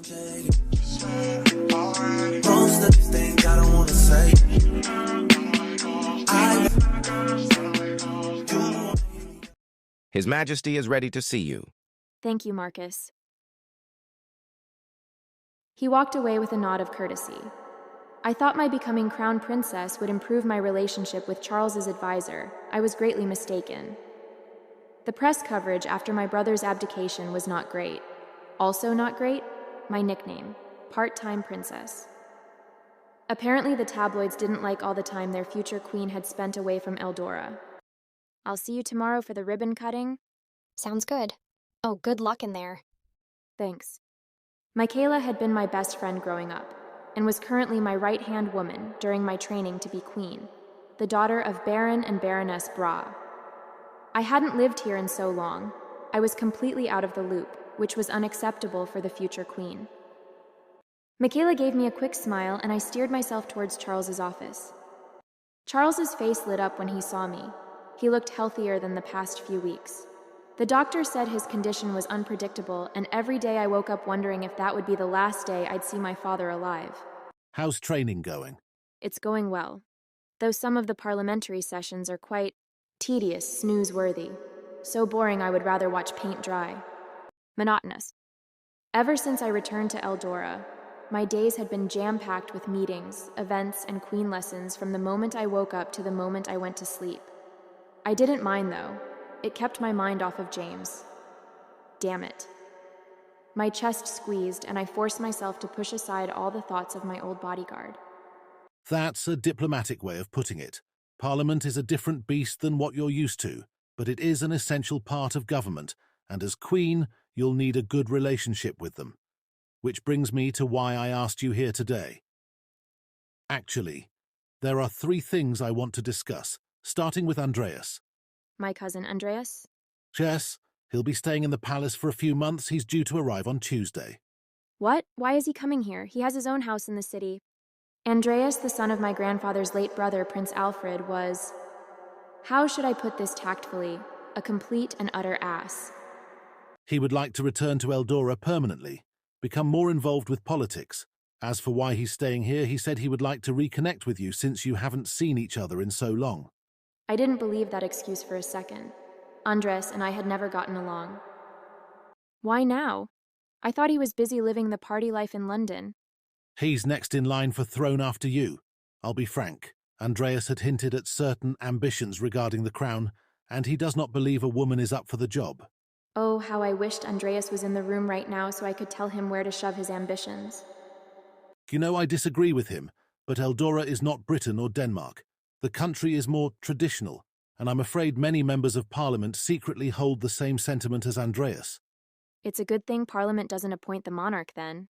Most of these things I don't wanna say. His Majesty is ready to see you. Thank you, Marcus. He walked away with a nod of courtesy. I thought my becoming crown princess would improve my relationship with Charles's advisor. I was greatly mistaken. The press coverage after my brother's abdication was not great. Also not great, my nickname, part-time princess. Apparently the tabloids didn't like all the time their future queen had spent away from Eldora. I'll see you tomorrow for the ribbon cutting. Sounds good. Oh, good luck in there. Thanks. Michaela had been my best friend growing up, and was currently my right-hand woman during my training to be queen, the daughter of Baron and Baroness Bra. I hadn't lived here in so long. I was completely out of the loop, which was unacceptable for the future queen. Michaela gave me a quick smile, and I steered myself towards Charles's office. Charles's face lit up when he saw me. He looked healthier than the past few weeks. The doctor said his condition was unpredictable, and every day I woke up wondering if that would be the last day I'd see my father alive. How's training going? It's going well, though some of the parliamentary sessions are quite tedious, snooze-worthy. So boring I would rather watch paint dry. Monotonous. Ever since I returned to Eldora, my days had been jam-packed with meetings, events, and queen lessons from the moment I woke up to the moment I went to sleep. I didn't mind, though. It kept my mind off of James. Damn it. My chest squeezed, and I forced myself to push aside all the thoughts of my old bodyguard. That's a diplomatic way of putting it. Parliament is a different beast than what you're used to, but it is an essential part of government, and as Queen, you'll need a good relationship with them. Which brings me to why I asked you here today. Actually, there are 3 things I want to discuss, starting with Andreas. My cousin Andreas? Yes, he'll be staying in the palace for a few months. He's due to arrive on Tuesday. What? Why is he coming here? He has his own house in the city. Andreas, the son of my grandfather's late brother, Prince Alfred, was, how should I put this tactfully, a complete and utter ass. He would like to return to Eldora permanently, become more involved with politics. As for why he's staying here, he said he would like to reconnect with you since you haven't seen each other in so long. I didn't believe that excuse for a second. Andres and I had never gotten along. Why now? I thought he was busy living the party life in London. He's next in line for throne after you. I'll be frank. Andreas had hinted at certain ambitions regarding the crown, and he does not believe a woman is up for the job. Oh, how I wished Andreas was in the room right now so I could tell him where to shove his ambitions. You know, I disagree with him, but Eldora is not Britain or Denmark. The country is more traditional, and I'm afraid many members of Parliament secretly hold the same sentiment as Andreas. It's a good thing Parliament doesn't appoint the monarch, then.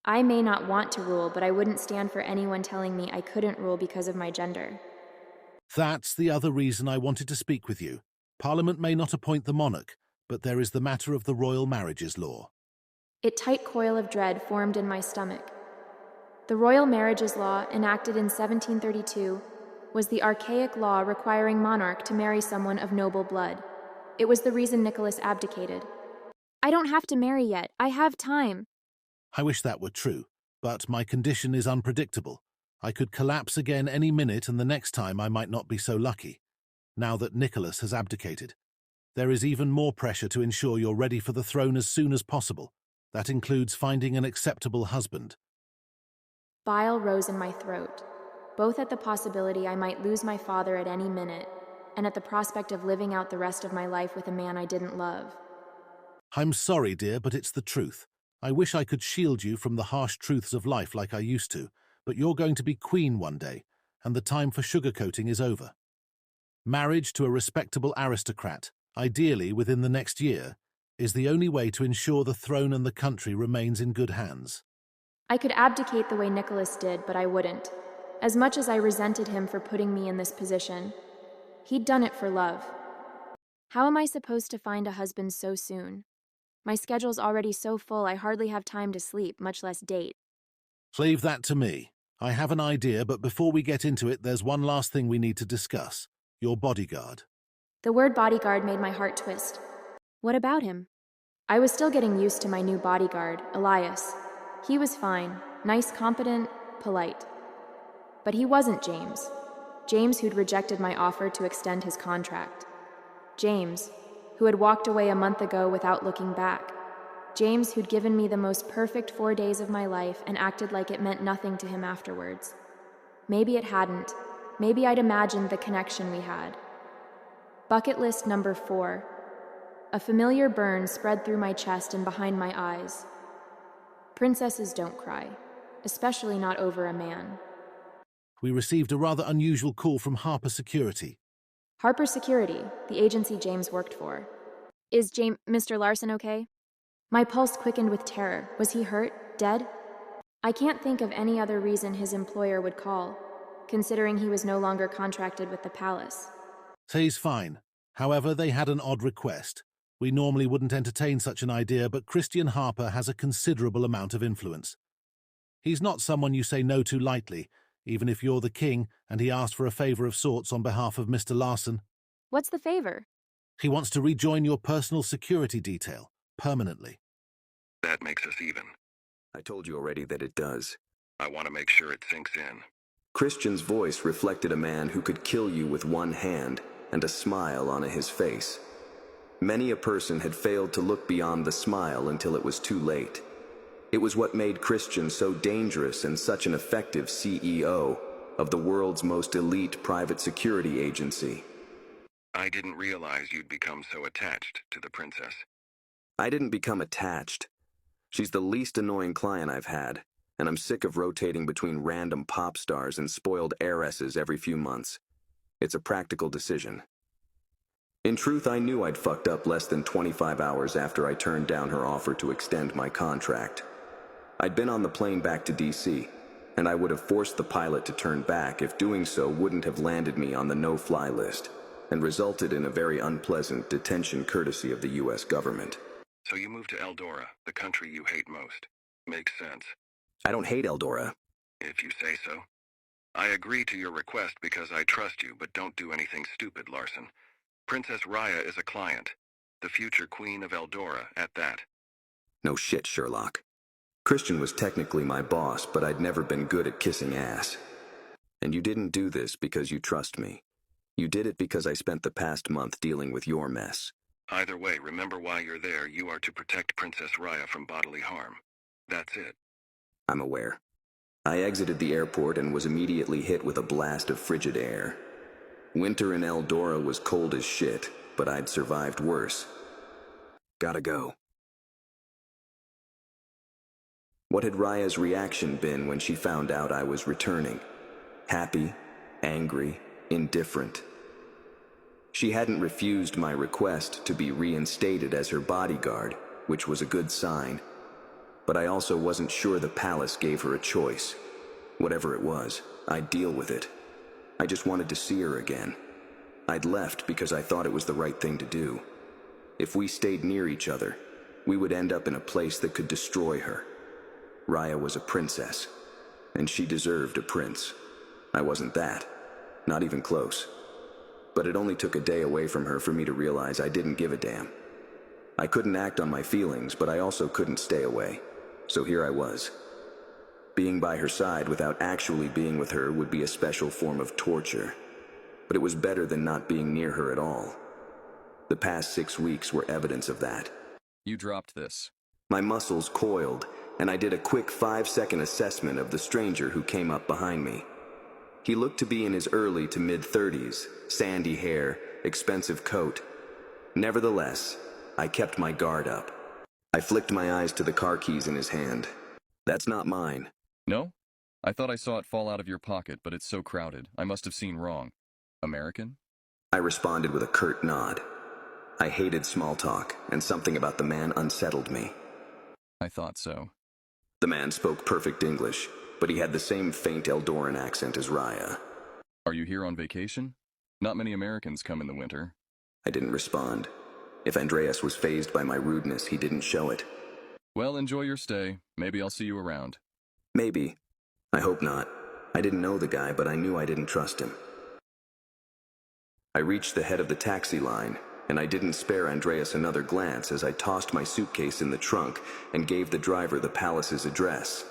I may not want to rule, but I wouldn't stand for anyone telling me I couldn't rule because of my gender. That's the other reason I wanted to speak with you. Parliament may not appoint the monarch, but there is the matter of the royal marriages law. A tight coil of dread formed in my stomach. The royal marriages law, enacted in 1732, was the archaic law requiring monarch to marry someone of noble blood. It was the reason Nicholas abdicated. I don't have to marry yet. I have time. I wish that were true, but my condition is unpredictable. I could collapse again any minute, and the next time I might not be so lucky. Now that Nicholas has abdicated, there is even more pressure to ensure you're ready for the throne as soon as possible. That includes finding an acceptable husband. Bile rose in my throat, both at the possibility I might lose my father at any minute, and at the prospect of living out the rest of my life with a man I didn't love. I'm sorry, dear, but it's the truth. I wish I could shield you from the harsh truths of life like I used to, but you're going to be queen one day, and the time for sugarcoating is over. Marriage to a respectable aristocrat, ideally within the next year, is the only way to ensure the throne and the country remains in good hands. I could abdicate the way Nicholas did, but I wouldn't. As much as I resented him for putting me in this position, he'd done it for love. How am I supposed to find a husband so soon? My schedule's already so full I hardly have time to sleep, much less date. Leave that to me. I have an idea, but before we get into it, there's one last thing we need to discuss. Your bodyguard. The word bodyguard made my heart twist. What about him? I was still getting used to my new bodyguard, Elias. He was fine, nice, competent, polite. But he wasn't James. James who'd rejected my offer to extend his contract. James, who had walked away a month ago without looking back. James who'd given me the most perfect 4 days of my life and acted like it meant nothing to him afterwards. Maybe it hadn't. Maybe I'd imagined the connection we had. Bucket list number 4. A familiar burn spread through my chest and behind my eyes. Princesses don't cry, especially not over a man. We received a rather unusual call from Harper Security. Harper Security, the agency James worked for. Is Mr. Larson okay? My pulse quickened with terror. Was he hurt? Dead? I can't think of any other reason his employer would call, considering he was no longer contracted with the palace. Say he's fine. However, they had an odd request. We normally wouldn't entertain such an idea, but Christian Harper has a considerable amount of influence. He's not someone you say no to lightly, even if you're the king and he asked for a favor of sorts on behalf of Mr. Larson. What's the favor? He wants to rejoin your personal security detail, permanently. That makes us even. I told you already that it does. I want to make sure it sinks in. Christian's voice reflected a man who could kill you with one hand and a smile on his face. Many a person had failed to look beyond the smile until it was too late. It was what made Christian so dangerous and such an effective CEO of the world's most elite private security agency. I didn't realize you'd become so attached to the princess. I didn't become attached. She's the least annoying client I've had, and I'm sick of rotating between random pop stars and spoiled heiresses every few months. It's a practical decision. In truth, I knew I'd fucked up less than 25 hours after I turned down her offer to extend my contract. I'd been on the plane back to DC, and I would have forced the pilot to turn back if doing so wouldn't have landed me on the no-fly list and resulted in a very unpleasant detention courtesy of the U.S. government. So you moved to Eldora, the country you hate most. Makes sense. I don't hate Eldora. If you say so. I agree to your request because I trust you, but don't do anything stupid, Larson. Princess Raya is a client. The future queen of Eldora, at that. No shit, Sherlock. Christian was technically my boss, but I'd never been good at kissing ass. And you didn't do this because you trust me. You did it because I spent the past month dealing with your mess. Either way, remember why you're there. You are to protect Princess Raya from bodily harm. That's it. I'm aware. I exited the airport and was immediately hit with a blast of frigid air. Winter in Eldora was cold as shit, but I'd survived worse. Gotta go. What had Raya's reaction been when she found out I was returning? Happy, angry, indifferent. She hadn't refused my request to be reinstated as her bodyguard, which was a good sign. But I also wasn't sure the palace gave her a choice. Whatever it was, I'd deal with it. I just wanted to see her again. I'd left because I thought it was the right thing to do. If we stayed near each other, we would end up in a place that could destroy her. Raya was a princess, and she deserved a prince. I wasn't that, not even close. But it only took a day away from her for me to realize I didn't give a damn. I couldn't act on my feelings, but I also couldn't stay away. So here I was. Being by her side without actually being with her would be a special form of torture. But it was better than not being near her at all. The past 6 weeks were evidence of that. You dropped this. My muscles coiled, and I did a quick 5-second assessment of the stranger who came up behind me. He looked to be in his early to mid-30s, sandy hair, expensive coat. Nevertheless, I kept my guard up. I flicked my eyes to the car keys in his hand. That's not mine. No? I thought I saw it fall out of your pocket, but it's so crowded. I must have seen wrong. American? I responded with a curt nod. I hated small talk, and something about the man unsettled me. I thought so. The man spoke perfect English, but he had the same faint Eldoran accent as Raya. Are you here on vacation? Not many Americans come in the winter. I didn't respond. If Andreas was fazed by my rudeness, he didn't show it. Well, enjoy your stay. Maybe I'll see you around. Maybe. I hope not. I didn't know the guy, but I knew I didn't trust him. I reached the head of the taxi line, and I didn't spare Andreas another glance as I tossed my suitcase in the trunk and gave the driver the palace's address.